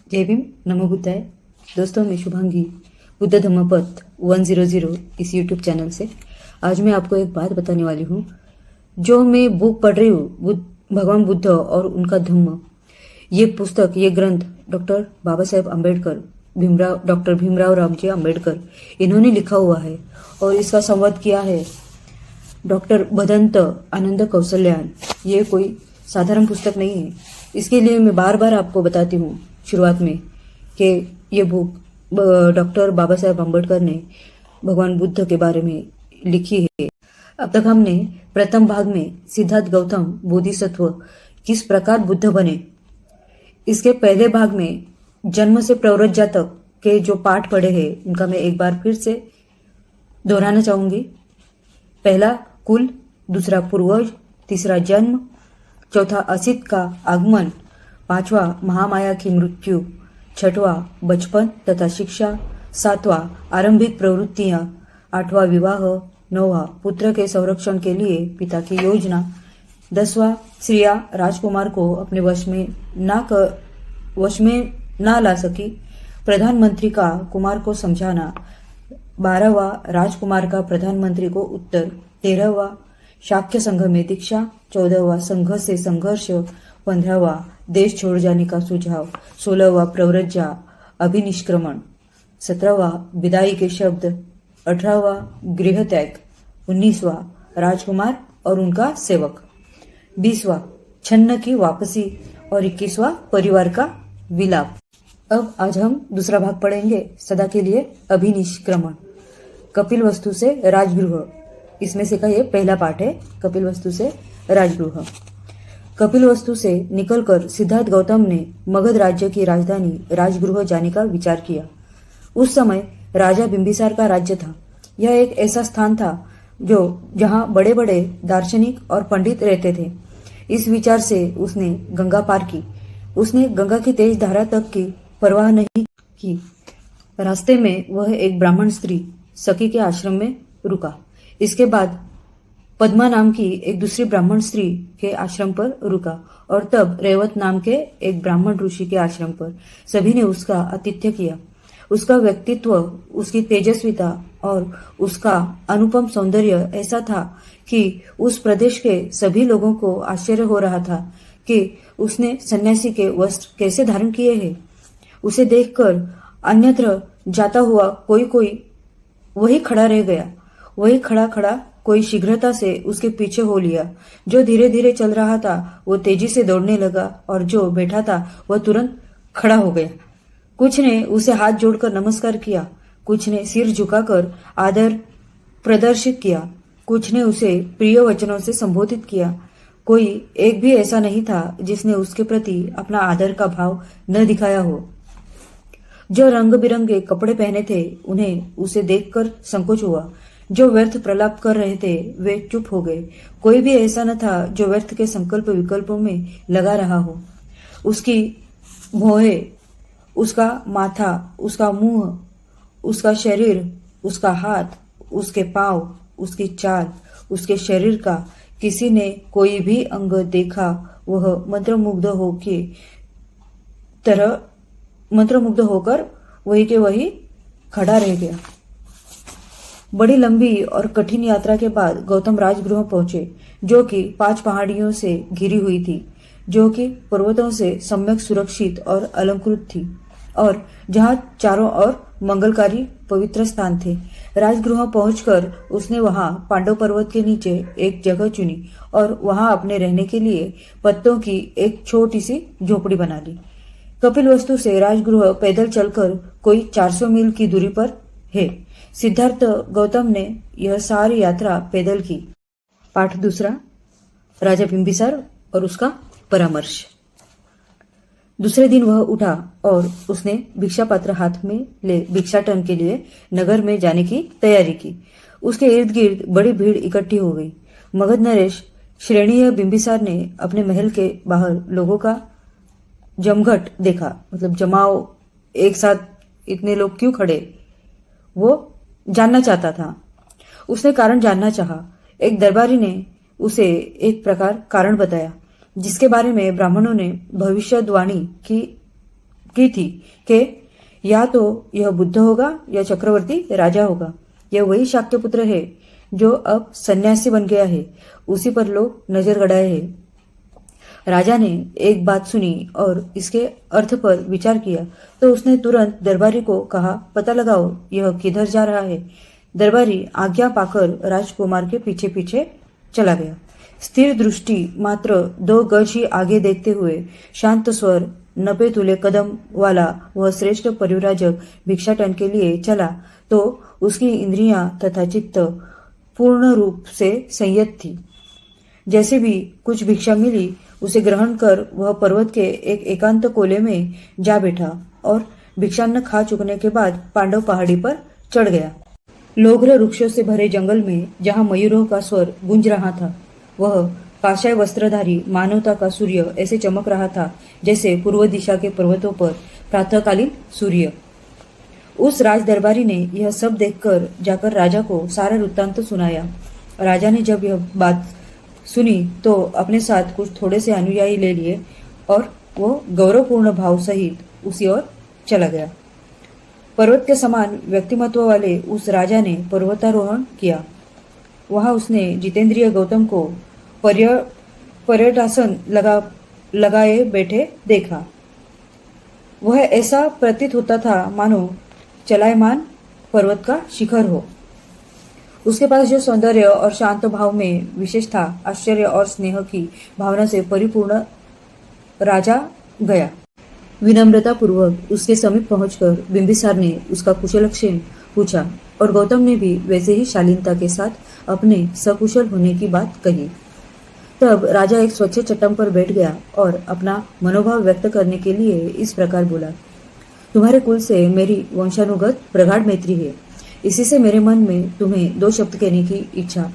जय भीम, नमो बुद्धाय। दोस्तों, मैं शुभांगी बुद्ध धम्मपथ 100 इस यूट्यूब चैनल से आज मैं आपको एक बात बताने वाली हूँ। जो मैं बुक पढ़ रही हूँ, भगवान बुद्ध और उनका धम्म, ये पुस्तक, ये ग्रंथ डॉक्टर बाबा साहेब अम्बेडकर, डॉक्टर भीमराव रामजी अम्बेडकर, इन्होंने लिखा हुआ है और इसका संवाद किया है डॉक्टर भदंत आनंद कौशल्यान। ये कोई साधारण पुस्तक नहीं है। इसके लिए मैं बार बार आपको बताती हूँ शुरुआत में कि ये बुक डॉक्टर बाबा साहेब अम्बेडकर ने भगवान बुद्ध के बारे में लिखी है। अब तक हमने प्रथम भाग में सिद्धार्थ गौतम बोधिसत्व किस प्रकार बुद्ध बने, इसके पहले भाग में जन्म से प्रवृत्ति तक के जो पाठ पढ़े हैं उनका मैं एक बार फिर से दोहराना चाहूंगी। पहला कुल, दूसरा पूर्वज, तीसरा जन्म, चौथा असित का आगमन, पांचवा महामाया की मृत्यु, छठवां बचपन तथा शिक्षा, सातवां आरंभिक प्रवृत्तियां, आठवां विवाह, नौवां पुत्र के संरक्षण के लिए पिता की योजना, 10वां श्रिया राजकुमार को अपने वश में ना ला सकी, प्रधानमंत्री का कुमार को समझाना, 12वां राजकुमार का प्रधानमंत्री को उत्तर, 13वां शाक्य संघ में दीक्षा, 14वां संघ से संघर्ष, 15वां देश छोड़ जाने का सुझाव, 16वां प्रव्रज्या अभिनिष्क्रमण, 17वां विदाई के शब्द, 18वां गृह त्याग, 19वां राजकुमार और उनका सेवक, 20वां छन्न की वापसी और 21वां परिवार का विलाप। अब आज हम दूसरा भाग पढ़ेंगे, सदा के लिए अभिनिष्क्रमण। कपिल वस्तु से राजगृह, इसमें से का ये पहला पाठ है। कपिल वस्तु से राजगृह। कपिल वस्तु से निकलकर सिद्धार्थ गौतम ने मगध राज्य की राजधानी राजगृह जाने का विचार किया। उस समय राजा बिंबिसार का राज्य था। यह एक ऐसा स्थान था जहां बड़े बड़े दार्शनिक और पंडित रहते थे। इस विचार से उसने गंगा पार की। उसने गंगा की तेज धारा तक की परवाह नहीं की। रास्ते में वह एक ब्राह्मण स्त्री सखी के आश्रम में रुका। इसके बाद पद्मा नाम की एक दूसरी ब्राह्मण स्त्री के आश्रम पर रुका और तब रेवत नाम के एक ब्राह्मण ऋषि के आश्रम पर। सभी ने उसका आतिथ्य किया। उसका व्यक्तित्व, उसकी तेजस्विता और उसका अनुपम सौंदर्य ऐसा था कि उस प्रदेश के सभी लोगों को आश्चर्य हो रहा था कि उसने सन्यासी के वस्त्र कैसे धारण किए हैं। उसे देखकर अन्यत्र जाता हुआ कोई वही खड़ा रह गया। वही खड़ा कोई शीघ्रता से उसके पीछे हो लिया। जो धीरे धीरे चल रहा था वो तेजी से दौड़ने लगा और जो बैठा था वह तुरंत खड़ा हो गया। कुछ ने उसे हाथ जोड़कर नमस्कार किया, कुछ ने सिर झुकाकर आदर प्रदर्शित किया, कुछ ने उसे प्रिय वचनों से संबोधित किया। कोई एक भी ऐसा नहीं था जिसने उसके प्रति अपना आदर का भाव न दिखाया हो। जो रंग बिरंगे कपड़े पहने थे उन्हें उसे देखकर संकोच हुआ। जो व्यर्थ प्रलाप कर रहे थे वे चुप हो गए। कोई भी ऐसा न था जो व्यर्थ के संकल्प विकल्पों में लगा रहा हो। उसकी भौहें, उसका माथा, उसका मुंह, उसका शरीर, उसका हाथ, उसके पांव, उसकी चाल, उसके शरीर का किसी ने कोई भी अंग देखा वह मंत्रमुग्ध होकर वही के वही खड़ा रह गया। बड़ी लंबी और कठिन यात्रा के बाद गौतम राजगृह पहुंचे, जो कि 5 पहाड़ियों से घिरी हुई थी, जो कि पर्वतों से सम्यक सुरक्षित और अलंकृत थी और जहां चारों ओर मंगलकारी पवित्र स्थान थे। राजगृह पहुंचकर उसने वहां पांडव पर्वत के नीचे एक जगह चुनी और वहां अपने रहने के लिए पत्तों की एक छोटी सी झोपड़ी बना ली। कपिल वस्तु से राजगृह पैदल चलकर कोई 400 मील की दूरी पर है। सिद्धार्थ गौतम ने यह सारी यात्रा पैदल की। पाठ दूसरा, राजा बिंबिसार और उसका परामर्श। दूसरे दिन वह उठा और उसने भिक्षा पात्र हाथ में ले भिक्षाटन के लिए नगर में जाने की तैयारी की। उसके इर्द गिर्द बड़ी भीड़ इकट्ठी हो गई। मगध नरेश श्रेणीय बिंबिसार ने अपने महल के बाहर लोगों का जमघट देखा। मतलब जमाव, एक साथ इतने लोग क्यों खड़े, वो जानना चाहता था। उसने कारण जानना चाहा। एक दरबारी ने उसे एक प्रकार कारण बताया, जिसके बारे में ब्राह्मणों ने भविष्यवाणी की की थी कि या तो यह बुद्ध होगा या चक्रवर्ती राजा होगा। यह वही शाक्य पुत्र है जो अब सन्यासी बन गया है, उसी पर लोग नजर गड़ाए हैं। राजा ने एक बात सुनी और इसके अर्थ पर विचार किया तो उसने तुरंत दरबारी को कहा, पता लगाओ यह किधर जा रहा है। दरबारी आज्ञा पाकर राजकुमार के पीछे पीछे चला गया। स्थिर दृष्टि मात्र 2 गज ही आगे देखते हुए शांत स्वर 90 तुले कदम वाला वह श्रेष्ठ परिव्राजक भिक्षाटन के लिए चला तो उसकी इंद्रियां तथा चित्त पूर्ण रूप से संयत थी। जैसे भी कुछ भिक्षा मिली उसे ग्रहण कर वह पर्वत के एक एकांत कोले में जा बैठा और भिक्षान्न खा चुकने के बाद पांडव पहाड़ी पर चढ़ गया। लोग्र वृक्षों से भरे जंगल में जहाँ मयूरों का स्वर गूंज रहा था, वह काशाय वस्त्रधारी मानवता का सूर्य ऐसे चमक रहा था जैसे पूर्व दिशा के पर्वतों पर प्रातःकालीन सूर्य। उस राज दरबारी ने यह सब देखकर जाकर राजा को सारा वृत्तांत सुनाया। राजा ने जब यह बात सुनी तो अपने साथ कुछ थोड़े से अनुयायी ले लिए और वो गौरवपूर्ण भाव सहित उसी ओर चला गया। पर्वत के समान व्यक्तिमत्व वाले उस राजा ने पर्वतारोहण किया। वहां उसने जितेंद्रिय गौतम को पर्यटासन लगाए बैठे देखा। वह ऐसा प्रतीत होता था मानो चलायमान पर्वत का शिखर हो। उसके पास जो सौंदर्य और शांत भाव में विशेष था, आश्चर्य और स्नेह की भावना से परिपूर्ण राजा गया। विनम्रता पूर्वक उसके समीप पहुंचकर बिंबिसार ने उसका कुशलक्षेम पूछा और गौतम ने भी वैसे ही शालीनता के साथ अपने सकुशल होने की बात कही। तब राजा एक स्वच्छ चट्टान पर बैठ गया और अपना मनोभाव व्यक्त करने के लिए इस प्रकार बोला, तुम्हारे कुल से मेरी वंशानुगत प्रगाढ़ मैत्री है। इसी से मेरे मन में तुम्हें 2 शब्द कहने की इच्छा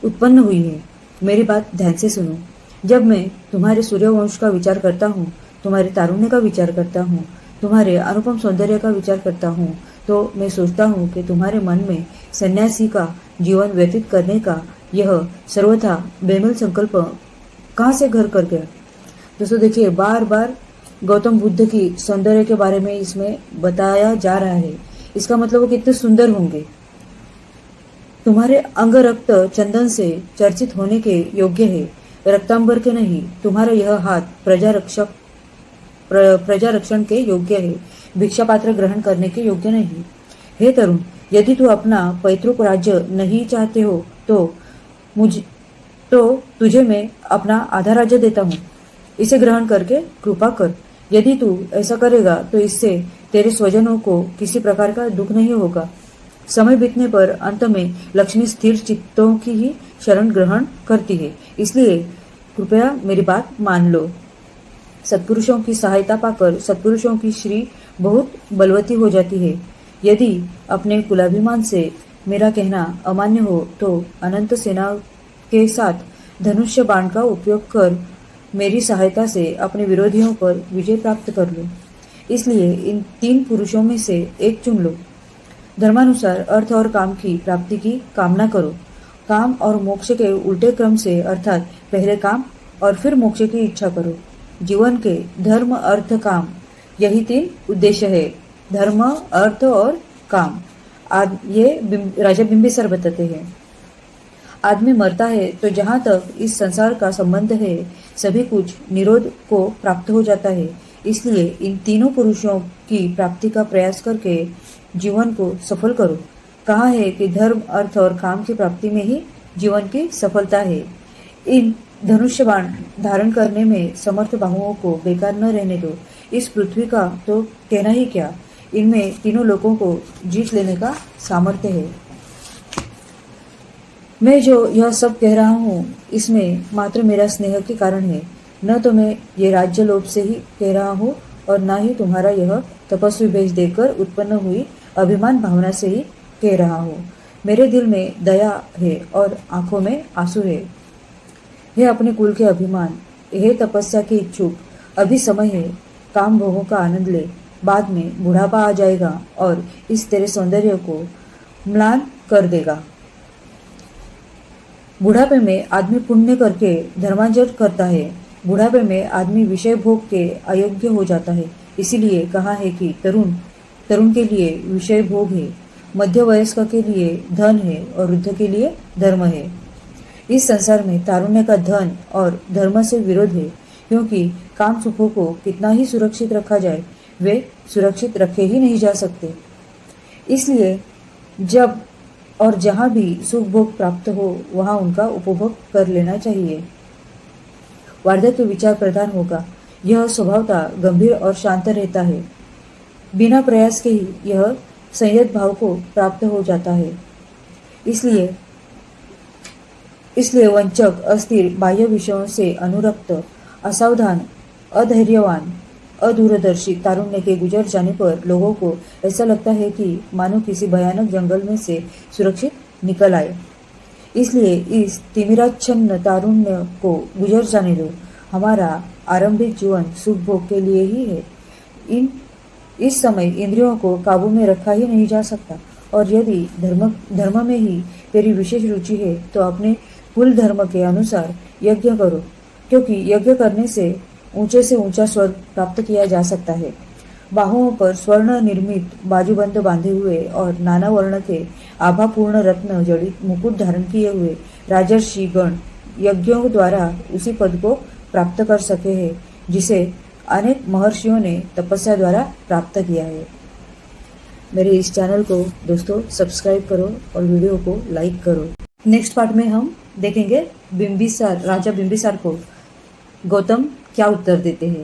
उत्पन्न हुई है। मेरी बात ध्यान से सुनो। जब मैं तुम्हारे सूर्यवंश का विचार करता हूँ, तुम्हारे तारुण्य का विचार करता हूँ, तुम्हारे अनुपम सौंदर्य का विचार करता हूँ, तो मैं सोचता हूँ कि तुम्हारे मन में सन्यासी का जीवन व्यतीत करने का यह सर्वथा बेमेल संकल्प कहाँ से घर कर गया। दोस्तों देखिए, बार बार गौतम बुद्ध की सौंदर्य के बारे में इसमें बताया जा रहा है। इसका मतलब वो कितने सुंदर होंगे। तुम्हारे अंग रक्त चंदन से चर्चित होने के योग्य है, रक्तांबर के नहीं। तुम्हारा यह हाथ प्रजा रक्षण के योग्य है, भिक्षा पात्र ग्रहण करने के योग्य नहीं। हे तरुण, यदि तू अपना पैतृक राज्य नहीं चाहते हो तो तुझे मैं अपना आधा राज्य देता हूँ, इसे ग्रहण करके कृपा कर। यदि तू ऐसा करेगा तो इससे तेरे स्वजनों को किसी प्रकार का दुख नहीं होगा। समय बीतने पर अंत में लक्ष्मी स्थिर चित्तों की ही शरण ग्रहण करती है, इसलिए कृपया मेरी बात मान लो। सत्पुरुषों की सहायता पाकर सत्पुरुषों की श्री बहुत बलवती हो जाती है। यदि अपने कुलाभिमान से मेरा कहना अमान्य हो तो अनंत सेना के साथ धनुष्य बाण का उपयोग कर मेरी सहायता से अपने विरोधियों पर विजय प्राप्त कर लो। इसलिए इन 3 पुरुषों में से एक चुन लो। धर्मानुसार अर्थ और काम की प्राप्ति की कामना करो। काम और मोक्ष के उल्टे क्रम से, अर्थात पहले काम और फिर मोक्ष की इच्छा करो। जीवन के धर्म अर्थ काम यही 3 उद्देश्य है। धर्म, अर्थ और काम। ये राजा बिंबिसार बताते हैं। आदमी मरता है तो जहाँ तक इस संसार का संबंध है सभी कुछ निरोध को प्राप्त हो जाता है। इसलिए इन तीनों पुरुषों की प्राप्ति का प्रयास करके जीवन को सफल करो। कहा है कि धर्म, अर्थ और काम की प्राप्ति में ही जीवन की सफलता है। इन धनुष्य बाण धारण करने में समर्थ बाहुओं को बेकार न रहने दो। इस पृथ्वी का तो कहना ही क्या, इनमें तीनों लोगों को जीत लेने का सामर्थ्य है। मैं जो यह सब कह रहा हूँ इसमें मात्र मेरा स्नेह के कारण है, न तो मैं ये राज्य लोभ से ही कह रहा हूँ और न ही तुम्हारा यह तपस्वी भेज देकर उत्पन्न हुई अभिमान भावना से ही कह रहा हूँ। मेरे दिल में दया है और आंखों में आंसू है। हे अपने कुल के अभिमान, हे तपस्या के इच्छुक, अभी समय है, काम भोगों का आनंद ले। बाद में बुढ़ापा आ जाएगा और इस तेरे सौंदर्य को म्लान कर देगा। बुढ़ापे में आदमी पुण्य करके धर्मांजन करता है। बुढ़ापे में आदमी विषय भोग के अयोग्य हो जाता है। इसीलिए कहा है कि तरुण के लिए विषय भोग है, मध्य वयस्क के लिए धन है और वृद्ध के लिए धर्म है। इस संसार में तारुण्य का धन और धर्म से विरोध है, क्योंकि काम सुखों को कितना ही सुरक्षित रखा जाए, वे सुरक्षित रखे ही नहीं जा सकते। इसलिए जब और जहाँ भी सुख भोग प्राप्त हो वहाँ उनका उपभोग कर लेना चाहिए। वार्धक्य विचार प्रधान होगा, यह स्वभावतः गंभीर और शांत रहता है। बिना प्रयास के ही यह संयत भाव को प्राप्त हो जाता है। इसलिए वंचक, अस्थिर, बाह्य विषयों से अनुरक्त, असावधान, अधैर्यवान, अदूरदर्शी तारुण्य के गुजर जाने पर लोगों को ऐसा लगता है कि मानो किसी भयानक जंगल में से सुरक्षित निकल आए। इसलिए इस तिमिराच्छन्न तारुण्य को गुजर जाने दो। हमारा आरंभिक जीवन सुख भोग के लिए ही है। इस समय इंद्रियों को काबू में रखा ही नहीं जा सकता, और यदि धर्म में ही तेरी विशेष रुचि है तो अपने कुल धर्म के अनुसार यज्ञ करो, क्योंकि यज्ञ करने से ऊंचा स्वर्ग प्राप्त किया जा सकता है। बाहुओं पर स्वर्ण निर्मित बाजूबंद बांधे हुए और नाना वर्ण के आभापूर्ण रत्न जड़ित मुकुट धारण किए हुए राजर्षि गण यज्ञों द्वारा उसी पद को प्राप्त कर सके हैं जिसे अनेक महर्षियों ने तपस्या द्वारा प्राप्त किया है। मेरे इस चैनल को दोस्तों सब्सक्राइब करो और वीडियो को लाइक करो। नेक्स्ट पार्ट में हम देखेंगे राजा बिंबिसार को गौतम क्या उत्तर देते हैं।